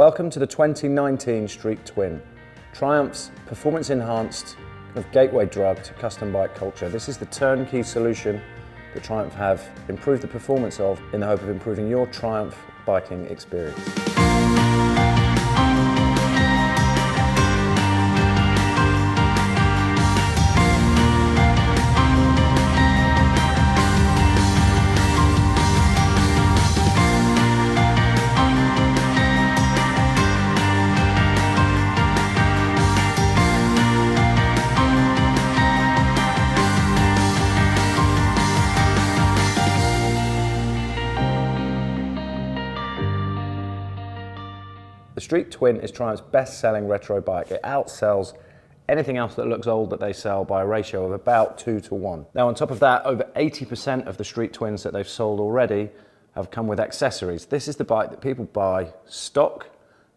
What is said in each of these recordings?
Welcome to the 2019 Street Twin, Triumph's performance-enhanced kind of gateway drug to custom bike culture. This is the turnkey solution that Triumph have improved the performance of in the hope of improving your Triumph biking experience. The Street Twin is Triumph's best-selling retro bike. It outsells anything else that looks old that they sell by a ratio of about 2 to 1. Now on top of that, over 80% of the Street Twins that they've sold already have come with accessories. This is the bike that people buy stock,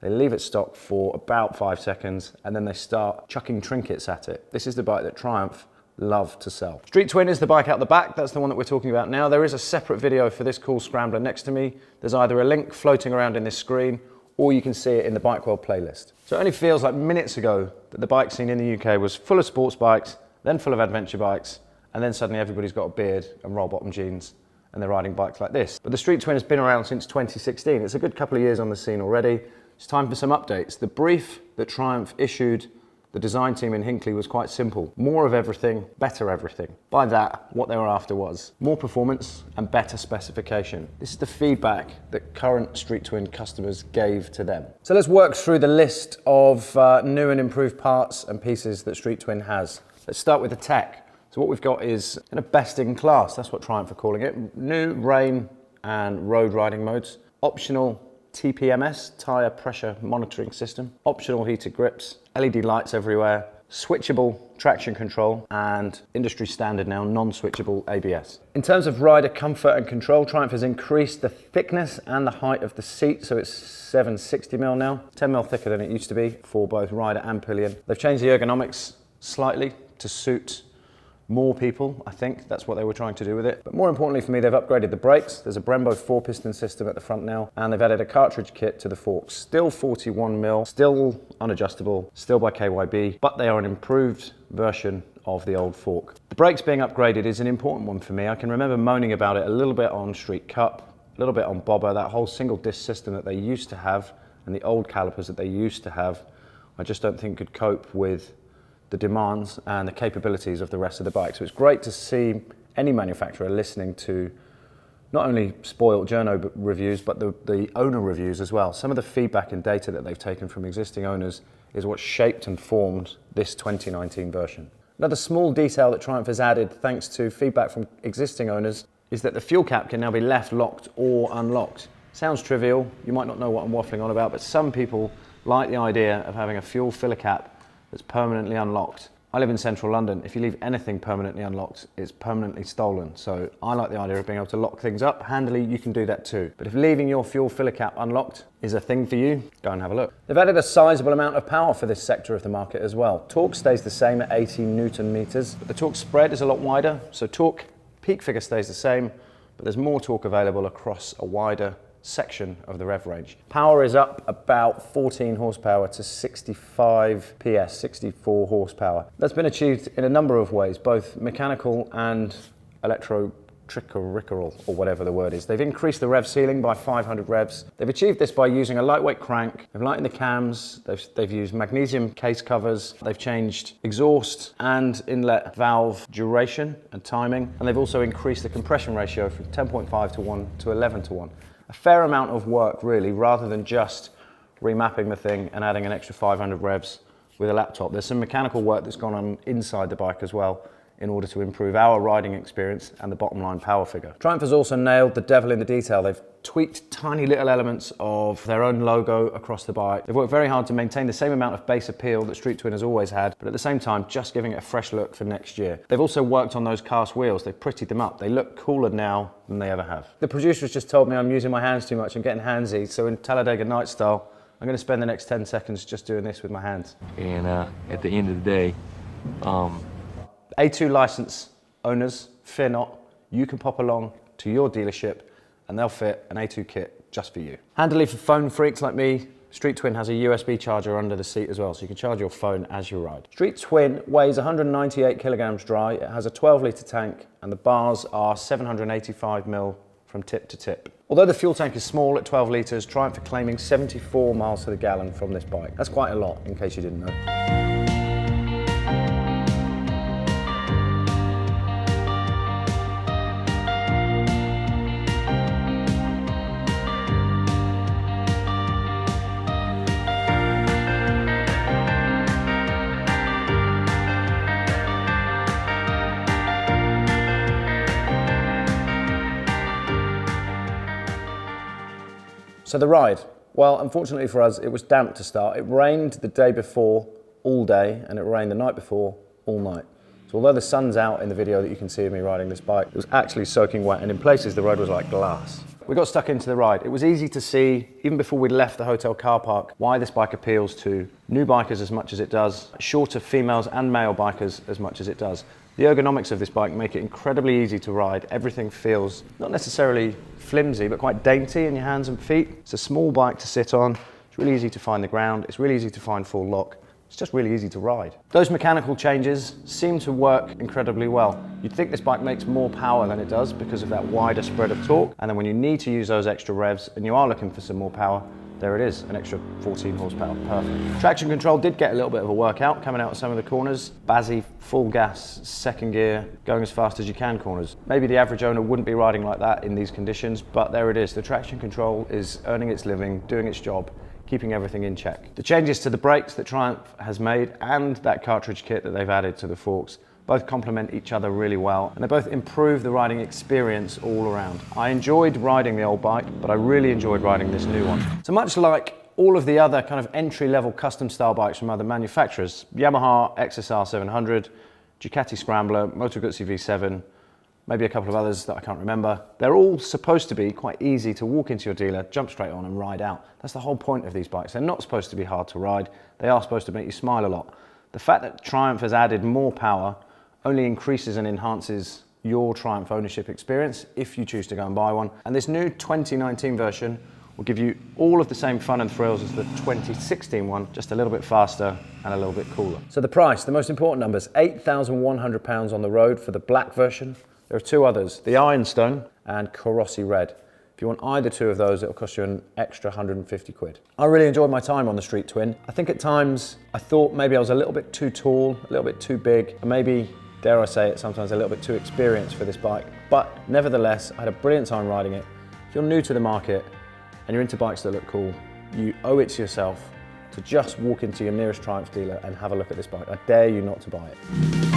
they leave it stock for about 5 seconds, and then they start chucking trinkets at it. This is the bike that Triumph love to sell. Street Twin is the bike out the back. That's the one that we're talking about now. There is a separate video for this cool scrambler next to me. There's either a link floating around in this screen, or you can see it in the Bike World playlist. So it only feels like minutes ago that the bike scene in the UK was full of sports bikes, then full of adventure bikes, and then suddenly everybody's got a beard and roll-bottom jeans, and they're riding bikes like this. But the Street Twin has been around since 2016. It's a good couple of years on the scene already. It's time for some updates. The brief that Triumph issued the design team in Hinckley was quite simple. More of everything, better everything. By that, what they were after was more performance and better specification. This is the feedback that current Street Twin customers gave to them. So let's work through the list of new and improved parts and pieces that Street Twin has. Let's start with the tech. So what we've got is kind of best in class. That's what Triumph are calling it. New rain and road riding modes. Optional TPMS, tyre pressure monitoring system, optional heated grips, LED lights everywhere, switchable traction control, and industry standard now, non-switchable ABS. In terms of rider comfort and control, Triumph has increased the thickness and the height of the seat, so it's 760mm now, 10mm thicker than it used to be for both rider and pillion. They've changed the ergonomics slightly to suit more people, I think. That's what they were trying to do with it. But more importantly for me, they've upgraded the brakes. There's a Brembo 4-piston system at the front now, and they've added a cartridge kit to the forks. Still 41mm, still unadjustable, still by KYB, but they are an improved version of the old fork. The brakes being upgraded is an important one for me. I can remember moaning about it a little bit on Street Cup, a little bit on Bobber, that whole single disc system that they used to have, and the old calipers that they used to have, I just don't think could cope with the demands and the capabilities of the rest of the bike. So it's great to see any manufacturer listening to not only spoiled journo reviews, but the owner reviews as well. Some of the feedback and data that they've taken from existing owners is what shaped and formed this 2019 version. Another small detail that Triumph has added thanks to feedback from existing owners is that the fuel cap can now be left locked or unlocked. Sounds trivial, you might not know what I'm waffling on about, but some people like the idea of having a fuel filler cap that's permanently unlocked. I live in central London. If you leave anything permanently unlocked, it's permanently stolen. So I like the idea of being able to lock things up. Handily, you can do that too. But if leaving your fuel filler cap unlocked is a thing for you, go and have a look. They've added a sizable amount of power for this sector of the market as well. Torque stays the same at 80 Newton meters, but the torque spread is a lot wider. So torque peak figure stays the same, but there's more torque available across a wider section of the rev range. Power is up about 14 horsepower to 65 PS, 64 horsepower. That's been achieved in a number of ways, both mechanical and electrical, or whatever the word is. They've increased the rev ceiling by 500 revs. They've achieved this by using a lightweight crank. They've lightened the cams. They've used magnesium case covers. They've changed exhaust and inlet valve duration and timing. And they've also increased the compression ratio from 10.5 to 1 to 11 to 1. A fair amount of work really, rather than just remapping the thing and adding an extra 500 revs with a laptop. There's some mechanical work that's gone on inside the bike as well in order to improve our riding experience and the bottom line power figure. Triumph has also nailed the devil in the detail. They've tweaked tiny little elements of their own logo across the bike. They've worked very hard to maintain the same amount of base appeal that Street Twin has always had, but at the same time, just giving it a fresh look for next year. They've also worked on those cast wheels. They've prettied them up. They look cooler now than they ever have. The producers just told me I'm using my hands too much and getting handsy, so in Talladega Night style, I'm going to spend the next 10 seconds just doing this with my hands. And at the end of the day, A2 license owners, fear not, you can pop along to your dealership and they'll fit an A2 kit just for you. Handily for phone freaks like me, Street Twin has a USB charger under the seat as well, so you can charge your phone as you ride. Street Twin weighs 198 kilograms dry, it has a 12-litre tank, and the bars are 785mm from tip to tip. Although the fuel tank is small at 12 litres, Triumph are claiming 74 miles to the gallon from this bike. That's quite a lot, in case you didn't know. So the ride, well, unfortunately for us, it was damp to start. It rained the day before all day, and it rained the night before all night. So although the sun's out in the video that you can see of me riding this bike, it was actually soaking wet, and in places the road was like glass. We got stuck into the ride. It was easy to see, even before we left the hotel car park, why this bike appeals to new bikers as much as it does, shorter females and male bikers as much as it does. The ergonomics of this bike make it incredibly easy to ride. Everything feels not necessarily flimsy, but quite dainty in your hands and feet. It's a small bike to sit on. It's really easy to find the ground. It's really easy to find full lock. It's just really easy to ride. Those mechanical changes seem to work incredibly well. You'd think this bike makes more power than it does because of that wider spread of torque. And then when you need to use those extra revs and you are looking for some more power, there it is, an extra 14 horsepower, perfect. Traction control did get a little bit of a workout coming out of some of the corners. Bazzy, full gas, second gear, going as fast as you can corners. Maybe the average owner wouldn't be riding like that in these conditions, but there it is. The traction control is earning its living, doing its job, keeping everything in check. The changes to the brakes that Triumph has made and that cartridge kit that they've added to the forks both complement each other really well, and they both improve the riding experience all around. I enjoyed riding the old bike, but I really enjoyed riding this new one. So much like all of the other kind of entry-level custom style bikes from other manufacturers, Yamaha XSR 700, Ducati Scrambler, Moto Guzzi V7, maybe a couple of others that I can't remember, they're all supposed to be quite easy to walk into your dealer, jump straight on and ride out. That's the whole point of these bikes. They're not supposed to be hard to ride, they are supposed to make you smile a lot. The fact that Triumph has added more power only increases and enhances your Triumph ownership experience if you choose to go and buy one. And this new 2019 version will give you all of the same fun and thrills as the 2016 one, just a little bit faster and a little bit cooler. So the price, the most important numbers, £8,100 on the road for the black version. There are two others, the Ironstone and Carrossi Red. If you want either two of those, it'll cost you an extra 150 quid. I really enjoyed my time on the Street Twin. I think at times I thought maybe I was a little bit too tall, a little bit too big, and maybe, dare I say it, sometimes a little bit too experienced for this bike. But nevertheless, I had a brilliant time riding it. If you're new to the market and you're into bikes that look cool, you owe it to yourself to just walk into your nearest Triumph dealer and have a look at this bike. I dare you not to buy it.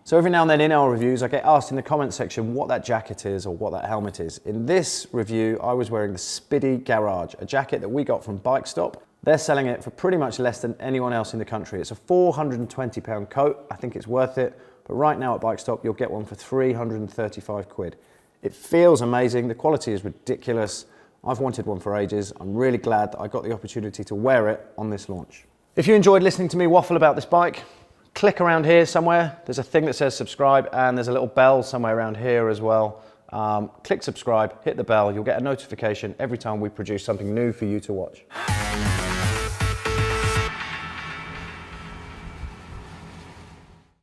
So every now and then in our reviews, I get asked in the comment section what that jacket is or what that helmet is. In this review, I was wearing the Spiddy Garage, a jacket that we got from Bike Stop. They're selling it for pretty much less than anyone else in the country. It's a £420 coat. I think it's worth it. But right now at Bike Stop, you'll get one for 335 quid. It feels amazing. The quality is ridiculous. I've wanted one for ages. I'm really glad that I got the opportunity to wear it on this launch. If you enjoyed listening to me waffle about this bike, click around here somewhere. There's a thing that says subscribe, and there's a little bell somewhere around here as well. Click subscribe, hit the bell. You'll get a notification every time we produce something new for you to watch.